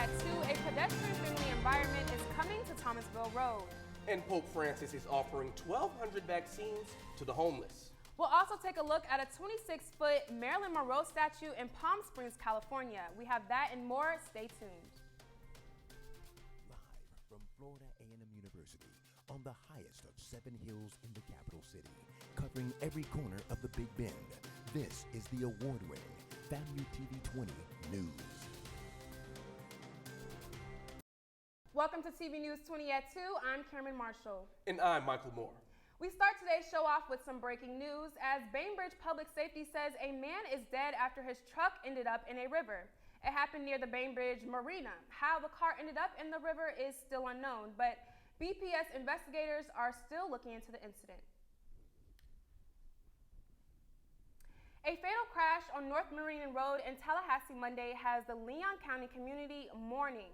at 2, a pedestrian-friendly environment is coming to Thomasville Road. And Pope Francis is offering 1,200 vaccines to the homeless. We'll also take a look at a 26-foot Marilyn Monroe statue in Palm Springs, California. We have that and more. Stay tuned. Live from Florida A&M University on the highest of 7 hills in the capital city, covering every corner of the Big Bend, this is the award-winning FAMU TV 20 News. Welcome to TV News 20 at 2. I'm Cameron Marshall. And I'm Michael Moore. We start today's show off with some breaking news as Bainbridge Public Safety says a man is dead after his truck ended up in a river. It happened near the Bainbridge Marina. How the car ended up in the river is still unknown, but BPS investigators are still looking into the incident. A fatal crash on North Marina Road in Tallahassee Monday has the Leon County community mourning.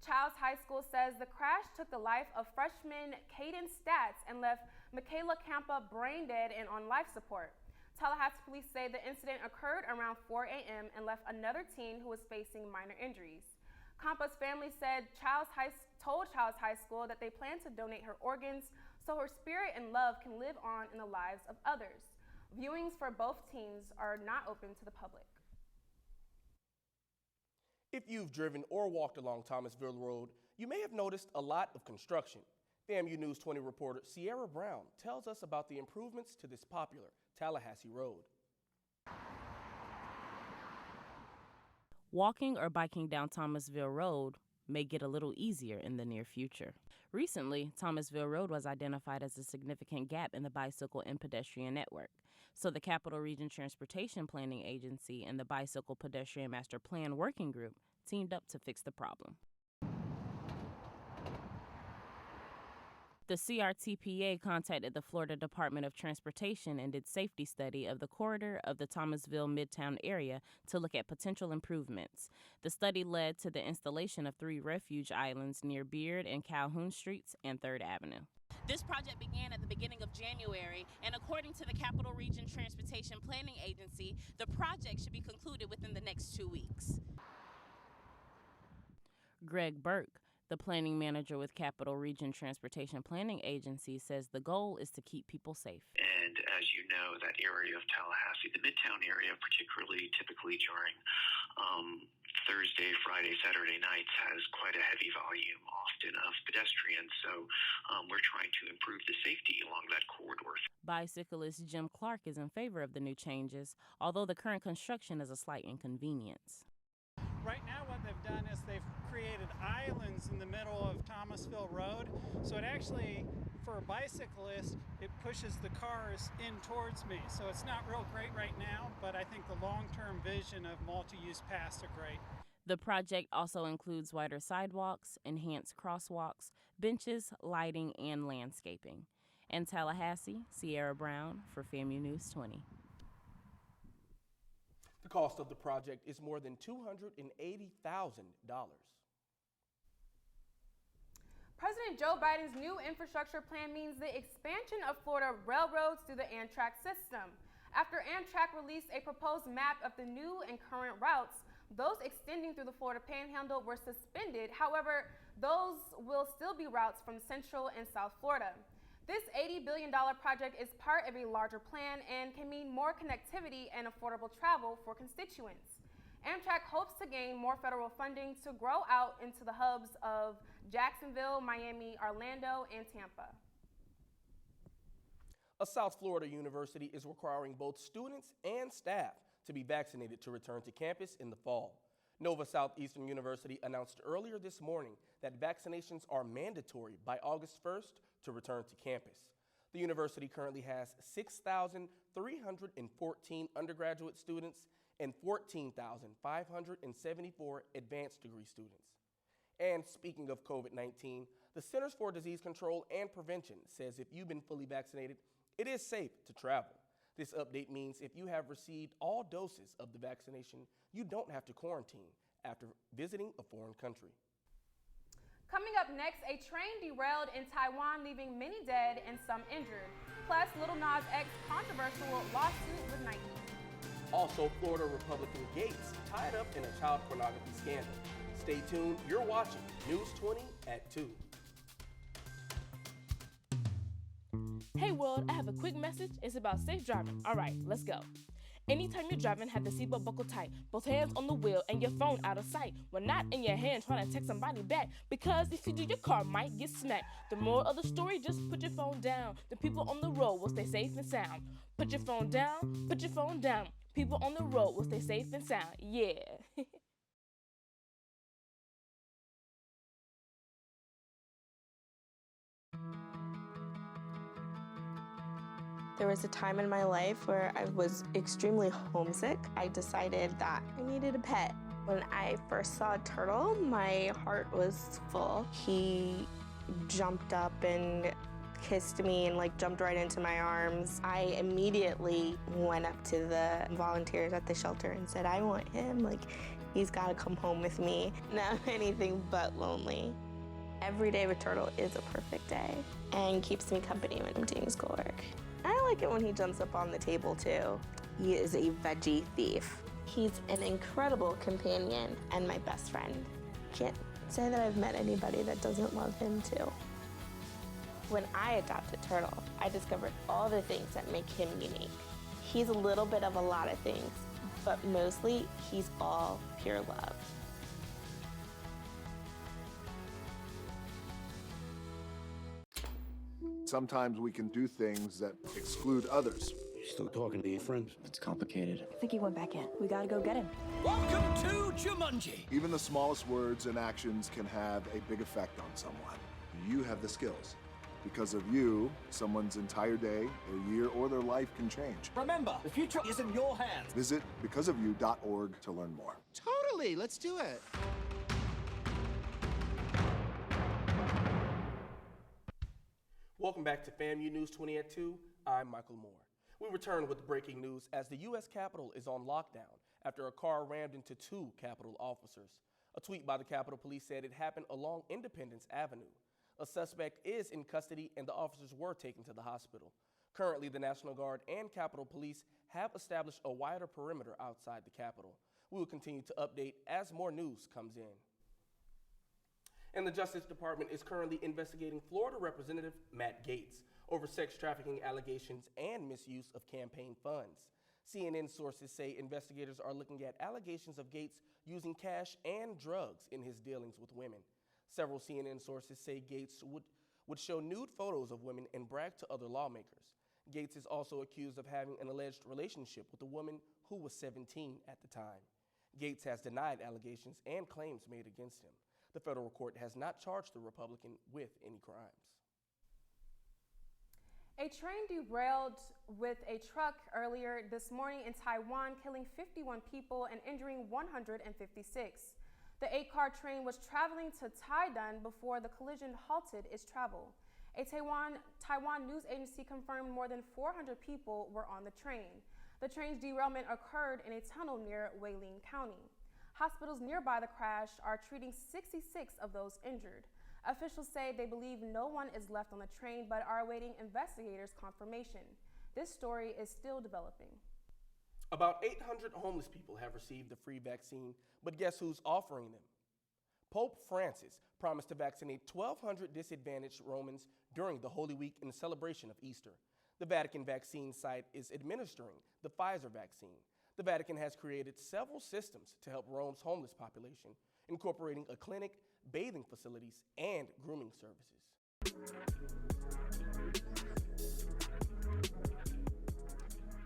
Childs High School says the crash took the life of freshman Caden Stats and left Michaela Campa brain dead and on life support. Tallahassee police say the incident occurred around 4 a.m. and left another teen who was facing minor injuries. Campa's family said told Childs High School that they plan to donate her organs so her spirit and love can live on in the lives of others. Viewings for both teens are not open to the public. If you've driven or walked along Thomasville Road, you may have noticed a lot of construction. FAMU News 20 reporter Sierra Brown tells us about the improvements to this popular Tallahassee road. Walking or biking down Thomasville Road may get a little easier in the near future. Recently, Thomasville Road was identified as a significant gap in the bicycle and pedestrian network. So the Capital Region Transportation Planning Agency and the Bicycle Pedestrian Master Plan Working Group teamed up to fix the problem. The CRTPA contacted the Florida Department of Transportation and did safety study of the corridor of the Thomasville Midtown area to look at potential improvements. The study led to the installation of 3 refuge islands near Beard and Calhoun Streets and 3rd Avenue. This project began at the beginning of January, and according to the Capital Region Transportation Planning Agency, the project should be concluded within the next 2 weeks. Greg Burke, the planning manager with Capital Region Transportation Planning Agency, says the goal is to keep people safe. And as you know, that area of Tallahassee, the Midtown area, particularly typically during Thursday, Friday, Saturday nights, has quite a heavy volume often of pedestrians. So we're trying to improve the safety along that corridor. Bicyclist Jim Clark is in favor of the new changes, although the current construction is a slight inconvenience. Right now what they've done is they've created islands in the middle of Thomasville Road, so it actually, for a bicyclist, it pushes the cars in towards me. So it's not real great right now, but I think the long-term vision of multi-use paths are great. The project also includes wider sidewalks, enhanced crosswalks, benches, lighting, and landscaping. In Tallahassee, Sierra Brown for FAMU News 20. The cost of the project is more than $280,000. President Joe Biden's new infrastructure plan means the expansion of Florida railroads through the Amtrak system. After Amtrak released a proposed map of the new and current routes, those extending through the Florida Panhandle were suspended. However, those will still be routes from Central and South Florida. This $80 billion project is part of a larger plan and can mean more connectivity and affordable travel for constituents. Amtrak hopes to gain more federal funding to grow out into the hubs of Jacksonville, Miami, Orlando, and Tampa. A South Florida university is requiring both students and staff to be vaccinated to return to campus in the fall. Nova Southeastern University announced earlier this morning that vaccinations are mandatory by August 1st to return to campus. The university currently has 6,314 undergraduate students and 14,574 advanced degree students. And speaking of COVID-19, the Centers for Disease Control and Prevention says if you've been fully vaccinated, it is safe to travel. This update means if you have received all doses of the vaccination, you don't have to quarantine after visiting a foreign country. Coming up next, a train derailed in Taiwan, leaving many dead and some injured. Plus, Lil Nas X's controversial lawsuit with Nike. Also, Florida Republican Gates tied up in a child pornography scandal. Stay tuned. You're watching News 20 at 2. Hey world, I have a quick message. It's about safe driving. All right, let's go. Anytime you're driving, have the seatbelt buckled tight. Both hands on the wheel and your phone out of sight. When not in your hand, trying to text somebody back. Because if you do, your car might get smacked. The moral of the story, just put your phone down. The people on the road will stay safe and sound. Put your phone down, put your phone down. People on the road will stay safe and sound. Yeah. There was a time in my life where I was extremely homesick. I decided that I needed a pet. When I first saw a turtle, my heart was full. He jumped up and kissed me and jumped right into my arms. I immediately went up to the volunteers at the shelter and said, I want him. He's got to come home with me. Now I'm anything but lonely. Every day with Turtle is a perfect day and keeps me company when I'm doing schoolwork. I like it when he jumps up on the table too. He is a veggie thief. He's an incredible companion and my best friend. Can't say that I've met anybody that doesn't love him too. When I adopted Turtle, I discovered all the things that make him unique. He's a little bit of a lot of things, but mostly he's all pure love. Sometimes we can do things that exclude others. You're still talking to your friends? It's complicated. I think he went back in. We gotta go get him. Welcome to Jumanji! Even the smallest words and actions can have a big effect on someone. You have the skills. Because of you, someone's entire day, their year, or their life can change. Remember, the future is in your hands. Visit becauseofyou.org to learn more. Totally, let's do it. Welcome back to FAMU News 20 at 2. I'm Michael Moore. We return with breaking news as the U.S. Capitol is on lockdown after a car rammed into 2 Capitol officers. A tweet by the Capitol Police said it happened along Independence Avenue. A suspect is in custody and the officers were taken to the hospital. Currently, the National Guard and Capitol Police have established a wider perimeter outside the Capitol. We will continue to update as more news comes in. And the Justice Department is currently investigating Florida Representative Matt Gaetz over sex trafficking allegations and misuse of campaign funds. CNN sources say investigators are looking at allegations of Gaetz using cash and drugs in his dealings with women. Several CNN sources say Gaetz would show nude photos of women and brag to other lawmakers. Gaetz is also accused of having an alleged relationship with a woman who was 17 at the time. Gaetz has denied allegations and claims made against him. The federal court has not charged the Republican with any crimes. A train derailed with a truck earlier this morning in Taiwan, killing 51 people and injuring 156. The 8-car train was traveling to Taiwan before the collision halted its travel. A Taiwan news agency confirmed more than 400 people were on the train. The train's derailment occurred in a tunnel near Wailing County. Hospitals nearby the crash are treating 66 of those injured. Officials say they believe no one is left on the train but are awaiting investigators' confirmation. This story is still developing. About 800 homeless people have received the free vaccine, but guess who's offering them? Pope Francis promised to vaccinate 1,200 disadvantaged Romans during the Holy Week in celebration of Easter. The Vatican vaccine site is administering the Pfizer vaccine. The Vatican has created several systems to help Rome's homeless population, incorporating a clinic, bathing facilities, and grooming services.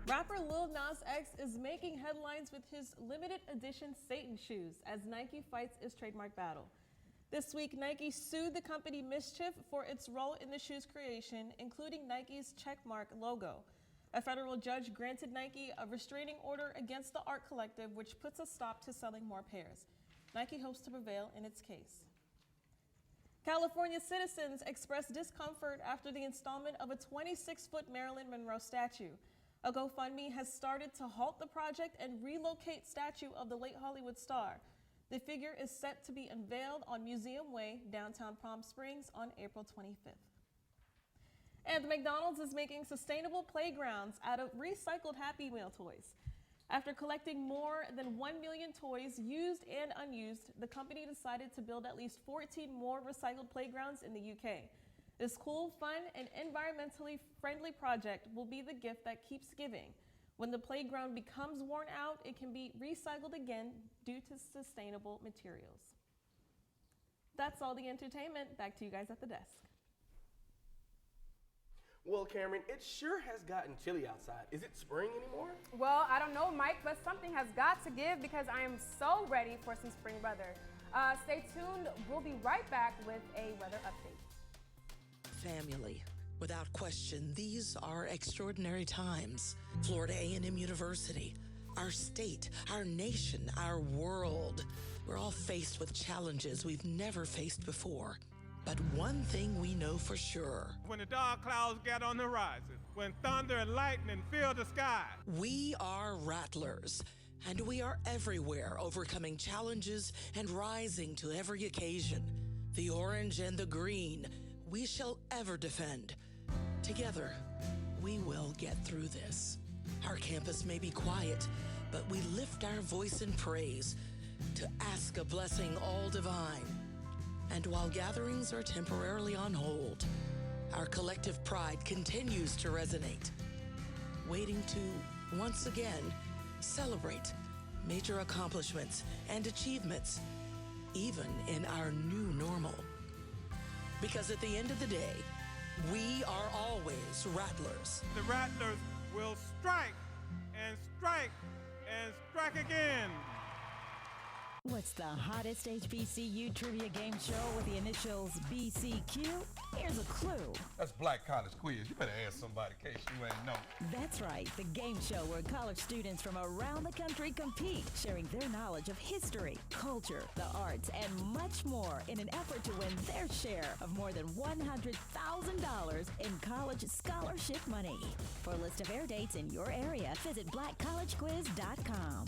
Rapper Lil Nas X is making headlines with his limited edition Satan shoes as Nike fights its trademark battle. This week, Nike sued the company Mischief for its role in the shoe's creation, including Nike's checkmark logo. A federal judge granted Nike a restraining order against the art collective, which puts a stop to selling more pairs. Nike hopes to prevail in its case. California citizens expressed discomfort after the installment of a 26-foot Marilyn Monroe statue. A GoFundMe has started to halt the project and relocate statue of the late Hollywood star. The figure is set to be unveiled on Museum Way, downtown Palm Springs on April 25th. And McDonald's is making sustainable playgrounds out of recycled Happy Meal toys. After collecting more than 1 million toys, used and unused, the company decided to build at least 14 more recycled playgrounds in the UK. This cool, fun, and environmentally friendly project will be the gift that keeps giving. When the playground becomes worn out, it can be recycled again due to sustainable materials. That's all the entertainment. Back to you guys at the desk. Well, Cameron, it sure has gotten chilly outside. Is it spring anymore? Well, I don't know, Mike, but something has got to give because I am so ready for some spring weather. Stay tuned. We'll be right back with a weather update. Family. Without question, these are extraordinary times. Florida A&M University, our state, our nation, our world. We're all faced with challenges we've never faced before. But one thing we know for sure. When the dark clouds get on the horizon, when thunder and lightning fill the sky. We are Rattlers, and we are everywhere, overcoming challenges and rising to every occasion. The orange and the green, we shall ever defend. Together, we will get through this. Our campus may be quiet, but we lift our voice in praise to ask a blessing all divine. And while gatherings are temporarily on hold, our collective pride continues to resonate, waiting to, once again, celebrate major accomplishments and achievements, even in our new normal. Because at the end of the day, we are always Rattlers. The Rattlers will strike and strike and strike again. What's the hottest HBCU trivia game show with the initials BCQ? Here's a clue. That's Black College Quiz. You better ask somebody in case you ain't know. That's right, the game show where college students from around the country compete, sharing their knowledge of history, culture, the arts, and much more in an effort to win their share of more than $100,000 in college scholarship money. For a list of air dates in your area, visit blackcollegequiz.com.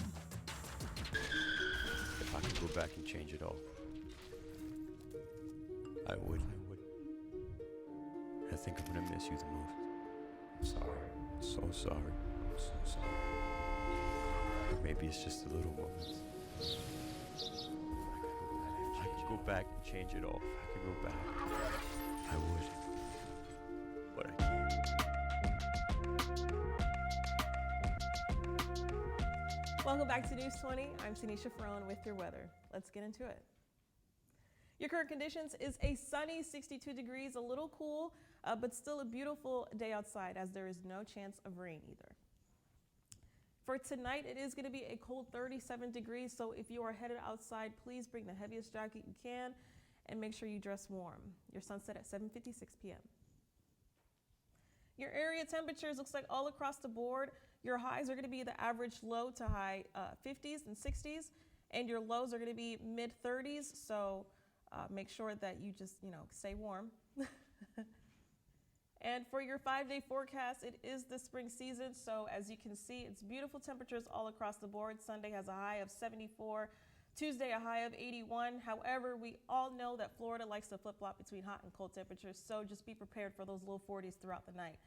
If I could go back and change it all, I would. I think I'm gonna miss you the most. I'm sorry. I'm so sorry. I'm so sorry. Maybe it's just the little moments. If I could go back and change it all, if I could go back, I would. But I can't. Welcome back to News 20. I'm Tanisha Ferone with your weather. Let's get into it. Your current conditions is a sunny 62 degrees, a little cool, but still a beautiful day outside as there is no chance of rain either. For tonight, it is going to be a cold 37 degrees, so if you are headed outside, please bring the heaviest jacket you can and make sure you dress warm. Your sunset at 7:56 p.m. Your area temperatures looks like all across the board. Your highs are going to be the average low to high 50s and 60s, and your lows are going to be mid 30s. So make sure that you just, stay warm. And for your 5-day forecast, it is the spring season. So as you can see, it's beautiful temperatures all across the board. Sunday has a high of 74. Tuesday, a high of 81. However, we all know that Florida likes to flip-flop between hot and cold temperatures. So just be prepared for those low 40s throughout the night.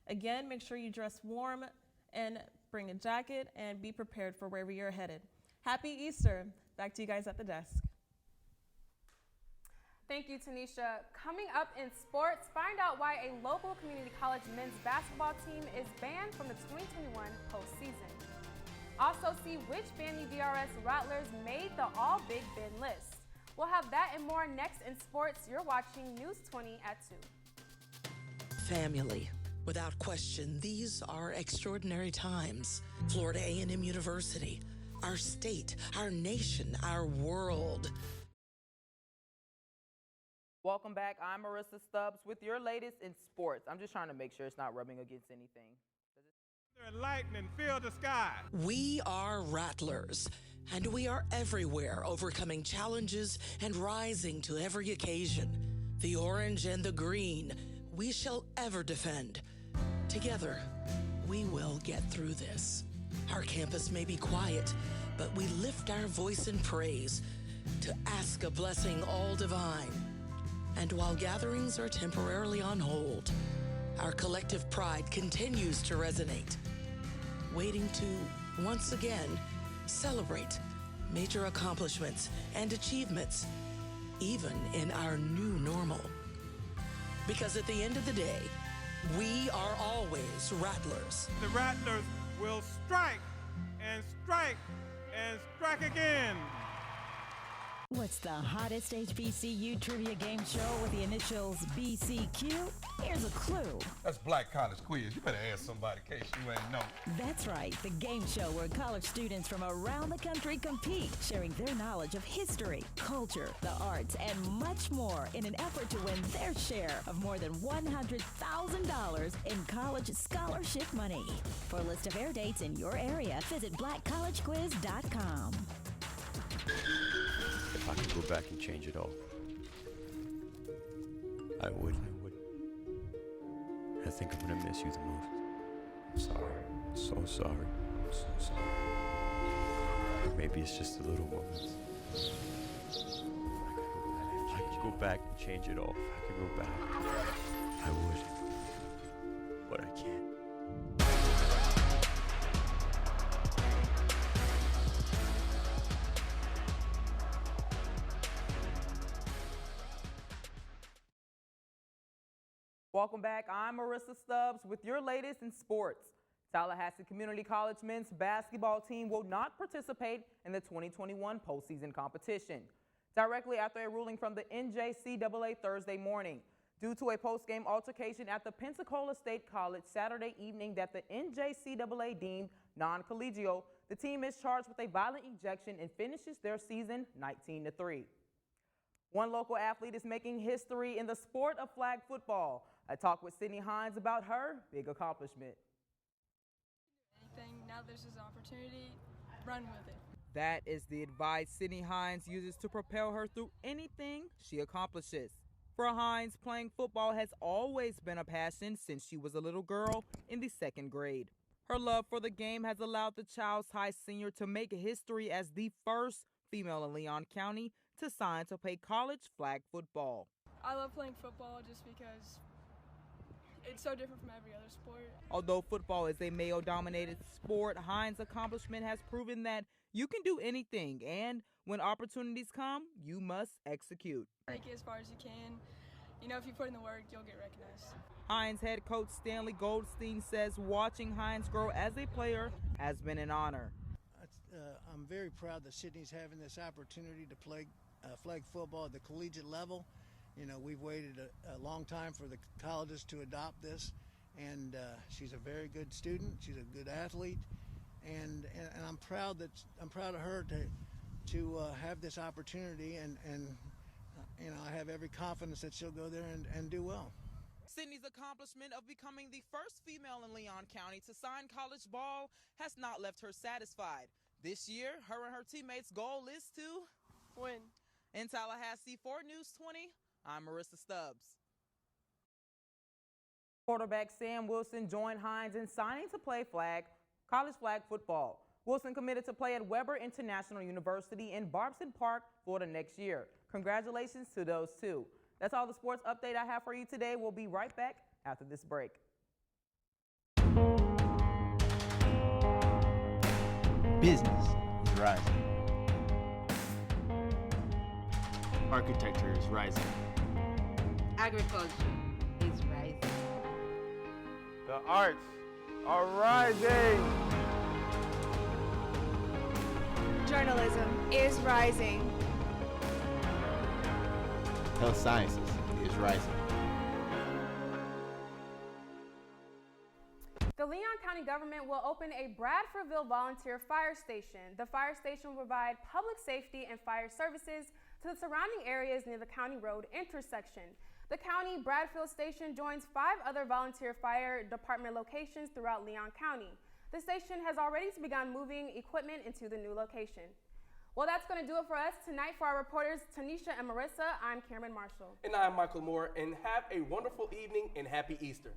Again, make sure you dress warm and bring a jacket and be prepared for wherever you're headed. Happy Easter. Back to you guys at the desk. Thank you, Tanisha. Coming up in sports, find out why a local community college men's basketball team is banned from the 2021 postseason. Also see which FAMU DRS Rattlers made the All Big Bend list. We'll have that and more next in sports. You're watching News 20 at 2. Family. Without question, these are extraordinary times. Florida A&M University, our state, our nation, our world. Welcome back. I'm Marissa Stubbs with your latest in sports. I'm just trying to make sure it's not rubbing against anything. Thunder and lightning fill the sky. We are Rattlers, and we are everywhere, overcoming challenges and rising to every occasion. The orange and the green, we shall ever defend. Together, we will get through this. Our campus may be quiet, but we lift our voice in praise to ask a blessing all divine. And while gatherings are temporarily on hold, our collective pride continues to resonate, waiting to, once again, celebrate major accomplishments and achievements, even in our new normal. Because at the end of the day, we are always Rattlers. The Rattlers will strike and strike and strike again. What's the hottest HBCU trivia game show with the initials BCQ? Here's a clue. That's Black College Quiz. You better ask somebody in case you ain't know. That's right, the game show where college students from around the country compete, sharing their knowledge of history, culture, the arts, and much more in an effort to win their share of more than $100,000 in college scholarship money. For a list of air dates in your area, visit blackcollegequiz.com. If I could go back and change it all, I would. I think I'm gonna miss you the most. I'm sorry. So sorry. I'm so sorry. Maybe it's just the little moments. If I could go back and change it all, if I could go back, I would. But I can't. Welcome back. I'm Marissa Stubbs with your latest in sports. Tallahassee Community College men's basketball team will not participate in the 2021 postseason competition. Directly after a ruling from the NJCAA Thursday morning, due to a post-game altercation at the Pensacola State College Saturday evening that the NJCAA deemed non-collegial, the team is charged with a violent ejection and finishes their season 19-3. One local athlete is making history in the sport of flag football. I talked with Sydney Hines about her big accomplishment. Anything, now there's this opportunity, run with it. That is the advice Sydney Hines uses to propel her through anything she accomplishes. For Hines, playing football has always been a passion since she was a little girl in the 2nd grade. Her love for the game has allowed the Childs High senior to make history as the first female in Leon County to sign to play college flag football. I love playing football just because it's so different from every other sport. Although football is a male-dominated sport, Hines' accomplishment has proven that you can do anything, and when opportunities come, you must execute. Take it as far as you can. You know, if you put in the work, you'll get recognized. Hines head coach Stanley Goldstein says watching Hines grow as a player has been an honor. I'm very proud that Sydney's having this opportunity to play flag football at the collegiate level. You know, we've waited a long time for the colleges to adopt this, and she's a very good student. She's a good athlete, and I'm proud of her to have this opportunity, and you know, I have every confidence that she'll go there and do well. Sydney's accomplishment of becoming the first female in Leon County to sign college ball has not left her satisfied. This year, her and her teammates' goal is to win. In Tallahassee, for News 20, I'm Marissa Stubbs. Quarterback Sam Wilson joined Hines in signing to play college flag football. Wilson committed to play at Weber International University in Barbson Park, Florida next year. Congratulations to those two. That's all the sports update I have for you today. We'll be right back after this break. Business is rising. Architecture is rising. Agriculture is rising. The arts are rising. Journalism is rising. Health sciences is rising. The Leon County government will open a Bradfordville volunteer fire station. The fire station will provide public safety and fire services to the surrounding areas near the County Road intersection. The County Bradfield Station joins 5 other volunteer fire department locations throughout Leon County. The station has already begun moving equipment into the new location. Well, that's going to do it for us tonight. For our reporters, Tanisha and Marissa, I'm Cameron Marshall. And I'm Michael Moore, and have a wonderful evening and happy Easter.